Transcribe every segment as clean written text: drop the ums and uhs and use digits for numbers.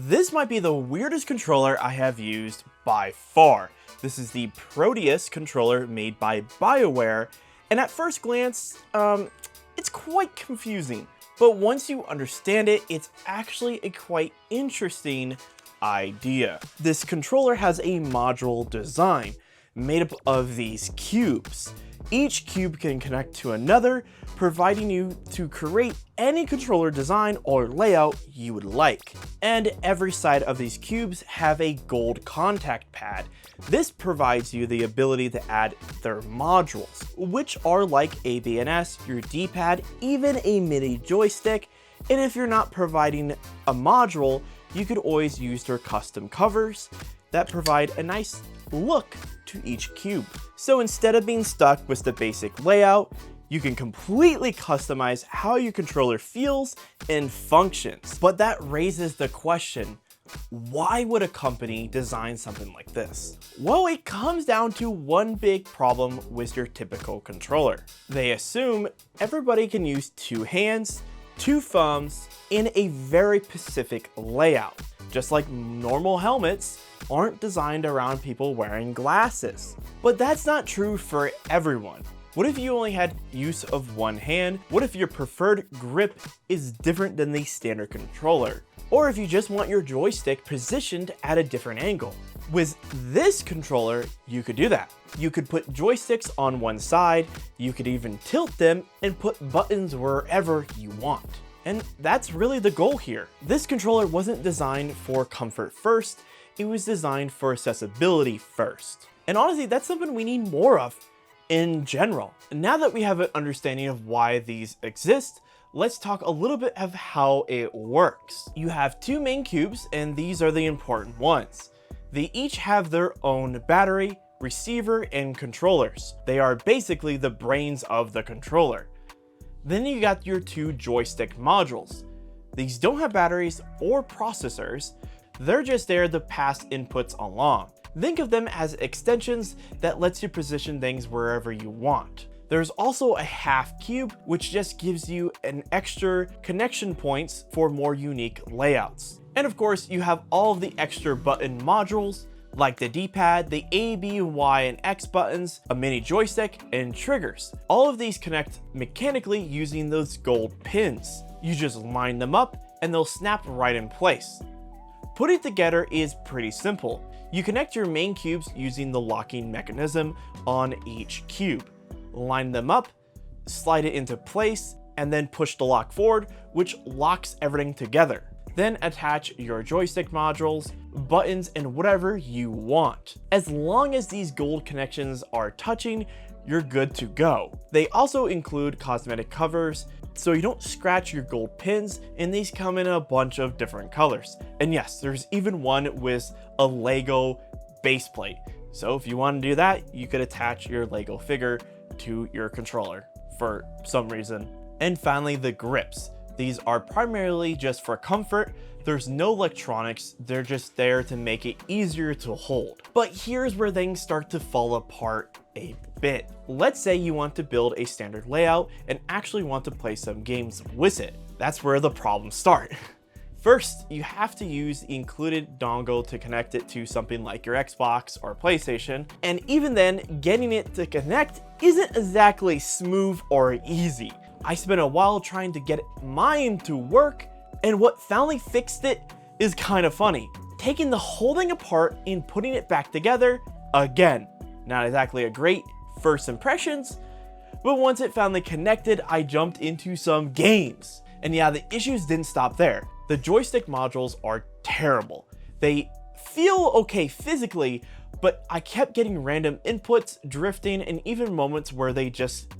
This might be the weirdest controller I have used by far. This is the Proteus controller made by ByoWave, and at first glance, it's quite confusing. But once you understand it, it's actually a quite interesting idea. This controller has a modular design made up of these cubes. Each cube can connect to another, providing you to create any controller design or layout you would like. And every side of these cubes have a gold contact pad. This provides you the ability to add their modules, which are like A, B, and S, your D-pad, even a mini joystick. And if you're not providing a module, you could always use their custom covers that provide a nice look to each cube. So instead of being stuck with the basic layout, you can completely customize how your controller feels and functions. But that raises the question, why would a company design something like this? Well, it comes down to one big problem with your typical controller. They assume everybody can use 2 hands, 2 thumbs in a very specific layout. Just like normal helmets aren't designed around people wearing glasses. But that's not true for everyone. What if you only had use of 1 hand? What if your preferred grip is different than the standard controller? Or if you just want your joystick positioned at a different angle? With this controller, you could do that. You could put joysticks on one side, you could even tilt them and put buttons wherever you want. And that's really the goal here. This controller wasn't designed for comfort first, it was designed for accessibility first. And honestly, that's something we need more of in general. Now that we have an understanding of why these exist, let's talk a little bit of how it works. You have 2 main cubes, and these are the important ones. They each have their own battery, receiver, and controllers. They are basically the brains of the controller. Then you got your 2 joystick modules. These don't have batteries or processors, they're just there to pass inputs along. Think of them as extensions that lets you position things wherever you want. There's also a half cube, which just gives you an extra connection points for more unique layouts. And of course, you have all of the extra button modules, like the D-pad, the A, B, Y, and X buttons, a mini joystick, and triggers. All of these connect mechanically using those gold pins. You just line them up and they'll snap right in place. Putting it together is pretty simple. You connect your main cubes using the locking mechanism on each cube. Line them up, slide it into place, and then push the lock forward, which locks everything together. Then attach your joystick modules, buttons, and whatever you want. As long as these gold connections are touching, you're good to go. They also include cosmetic covers, so you don't scratch your gold pins, and these come in a bunch of different colors. And yes, there's even one with a Lego base plate. So if you want to do that, you could attach your Lego figure to your controller for some reason. And finally, the grips. These are primarily just for comfort. There's no electronics, they're just there to make it easier to hold. But here's where things start to fall apart a bit. Let's say you want to build a standard layout and actually want to play some games with it. That's where the problems start. First, you have to use the included dongle to connect it to something like your Xbox or PlayStation, and even then, getting it to connect isn't exactly smooth or easy. I spent a while trying to get mine to work, and what finally fixed it is kind of funny. Taking the whole thing apart and putting it back together, again, not exactly a great first impressions, but once it finally connected, I jumped into some games. And yeah, the issues didn't stop there. The joystick modules are terrible. They feel okay physically, but I kept getting random inputs, drifting, and even moments where they just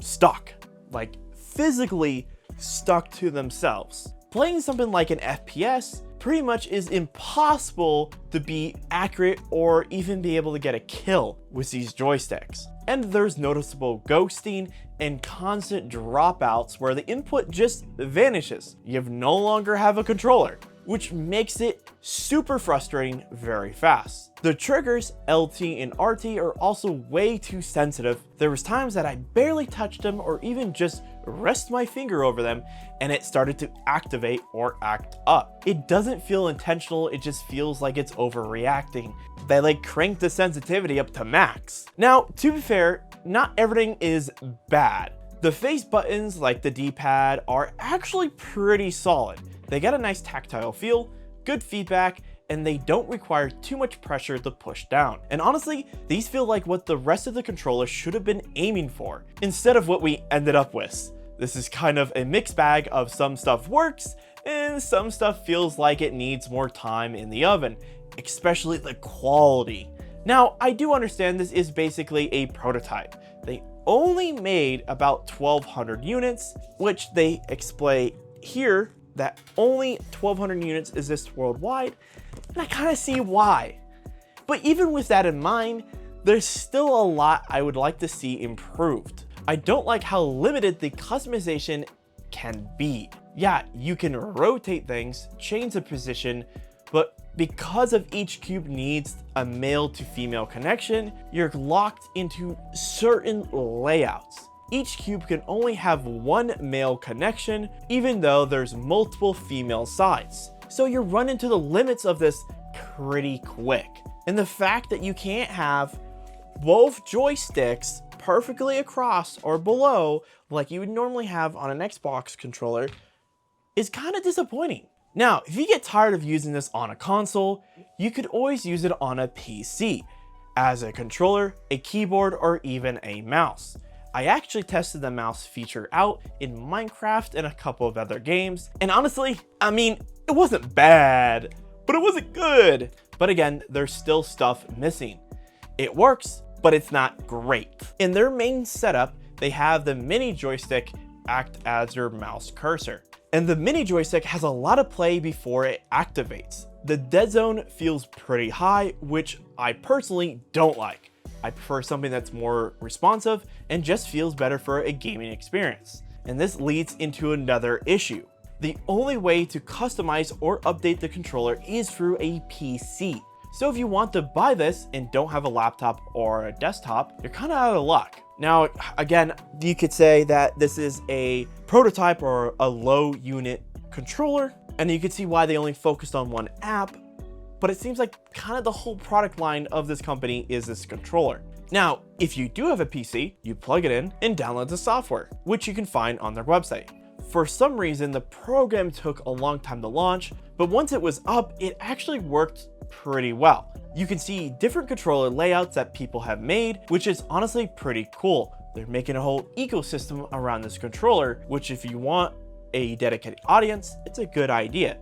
stuck. Like physically stuck to themselves. Playing something like an FPS pretty much is impossible to be accurate or even be able to get a kill with these joysticks. And there's noticeable ghosting and constant dropouts where the input just vanishes. You no longer have a controller, which makes it super frustrating very fast. The triggers LT and RT are also way too sensitive. There was times that I barely touched them or even just rest my finger over them, and it started to activate or act up. It doesn't feel intentional, it just feels like it's overreacting. They like cranked the sensitivity up to max. Now, to be fair, not everything is bad. The face buttons, like the D-pad, are actually pretty solid. They got a nice tactile feel, good feedback, and they don't require too much pressure to push down. And honestly, these feel like what the rest of the controller should have been aiming for, instead of what we ended up with. This is kind of a mixed bag of some stuff works, and some stuff feels like it needs more time in the oven, especially the quality. Now, I do understand this is basically a prototype. They only made about 1,200 units, which they explain here that only 1,200 units exist worldwide, and I kind of see why. But even with that in mind, there's still a lot I would like to see improved. I don't like how limited the customization can be. Yeah, you can rotate things, change the position, but because of each cube needs a male to female connection, you're locked into certain layouts. Each cube can only have one male connection, even though there's multiple female sides. So you run into the limits of this pretty quick. And the fact that you can't have both joysticks perfectly across or below like you would normally have on an Xbox controller is kind of disappointing. Now, if you get tired of using this on a console, you could always use it on a PC, as a controller, a keyboard, or even a mouse. I actually tested the mouse feature out in Minecraft and a couple of other games, and honestly, I mean, it wasn't bad, but it wasn't good. But again, there's still stuff missing. It works, but it's not great. In their main setup, they have the mini joystick act as your mouse cursor. And the mini joystick has a lot of play before it activates. The dead zone feels pretty high, which I personally don't like. I prefer something that's more responsive and just feels better for a gaming experience. And this leads into another issue. The only way to customize or update the controller is through a PC. So if you want to buy this and don't have a laptop or a desktop, you're kind of out of luck. Now, again, you could say that this is a prototype or a low unit controller, and you could see why they only focused on one app, but it seems like kind of the whole product line of this company is this controller. Now, if you do have a PC, you plug it in and download the software, which you can find on their website. For some reason, the program took a long time to launch, but once it was up, it actually worked pretty well. You can see different controller layouts that people have made, which is honestly pretty cool. They're making a whole ecosystem around this controller, which if you want a dedicated audience, it's a good idea.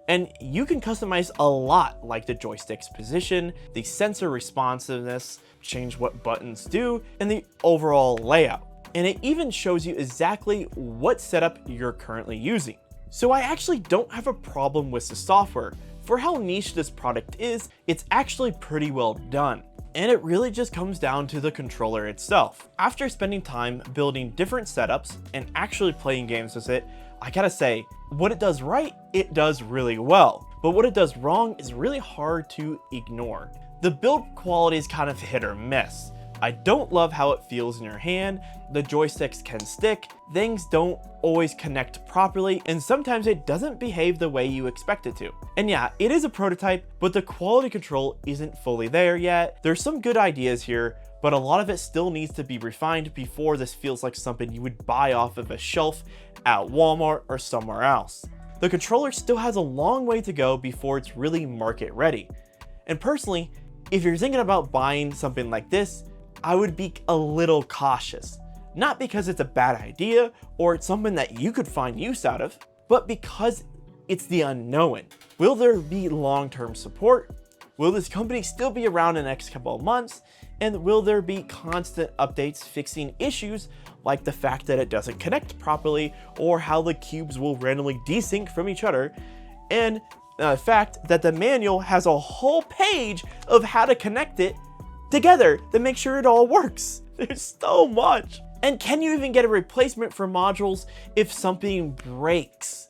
And you can customize a lot, like the joystick's position, the sensor responsiveness, change what buttons do, and the overall layout. And it even shows you exactly what setup you're currently using. So I actually don't have a problem with the software. For how niche this product is, it's actually pretty well done. And it really just comes down to the controller itself. After spending time building different setups and actually playing games with it, I gotta say, what it does right, it does really well. But what it does wrong is really hard to ignore. The build quality is kind of hit or miss. I don't love how it feels in your hand, the joysticks can stick, things don't always connect properly, and sometimes it doesn't behave the way you expect it to. And yeah, it is a prototype, but the quality control isn't fully there yet. There's some good ideas here, but a lot of it still needs to be refined before this feels like something you would buy off of a shelf at Walmart or somewhere else. The controller still has a long way to go before it's really market ready. And personally, if you're thinking about buying something like this, I would be a little cautious. Not because it's a bad idea or it's something that you could find use out of, but because it's the unknown. Will there be long-term support? Will this company still be around in the next couple of months? And will there be constant updates fixing issues like the fact that it doesn't connect properly or how the cubes will randomly desync from each other? And the fact that the manual has a whole page of how to connect it together to make sure it all works. There's so much. And can you even get a replacement for modules if something breaks?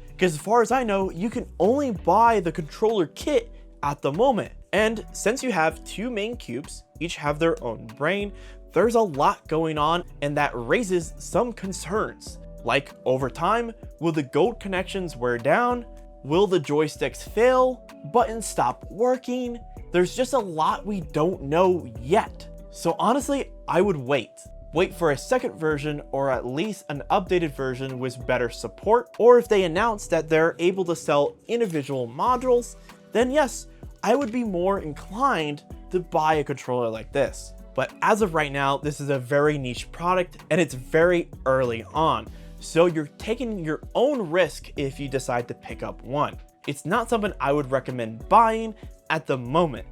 Because as far as I know, you can only buy the controller kit at the moment. And since you have two main cubes, each have their own brain, there's a lot going on, and that raises some concerns. Like, over time, will the gold connections wear down? Will the joysticks fail? Buttons stop working? There's just a lot we don't know yet. So honestly, I would wait. Wait for a second version, or at least an updated version with better support, or if they announce that they're able to sell individual modules, then yes, I would be more inclined to buy a controller like this. But as of right now, this is a very niche product and it's very early on. So you're taking your own risk if you decide to pick up one. It's not something I would recommend buying at the moment.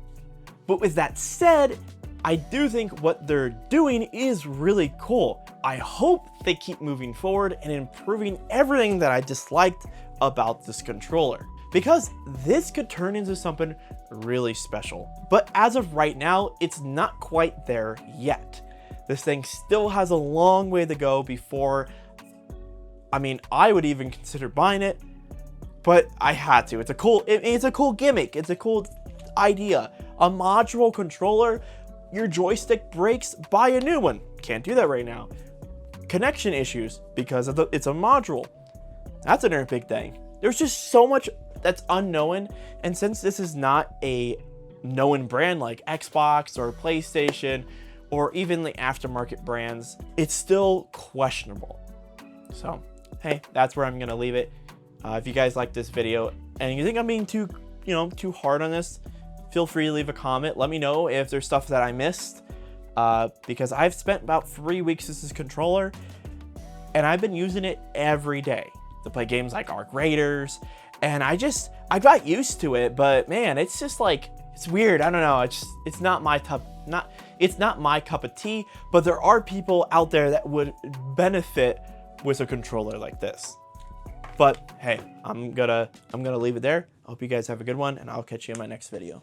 But with that said, I do think what they're doing is really cool. I hope they keep moving forward and improving everything that I disliked about this controller, because this could turn into something really special. But as of right now, it's not quite there yet. This thing still has a long way to go before, I would even consider buying it, but I had to. It's a cool gimmick. It's a cool idea. A modular controller. Your joystick breaks, buy a new one. Can't do that right now. Connection issues because it's a module. That's another big thing. There's just so much that's unknown, and since this is not a known brand like Xbox or PlayStation or even the aftermarket brands, it's still questionable. So hey, that's where I'm gonna leave it. If you guys like this video and you think I'm being too hard on this, feel free to leave a comment. Let me know if there's stuff that I missed, because I've spent about 3 weeks with this controller and I've been using it every day to play games like Arc Raiders, and I got used to it, but man, it's just like, it's weird. I don't know. It's not my cup of tea, but there are people out there that would benefit with a controller like this. But hey, I'm gonna leave it there. I hope you guys have a good one, and I'll catch you in my next video.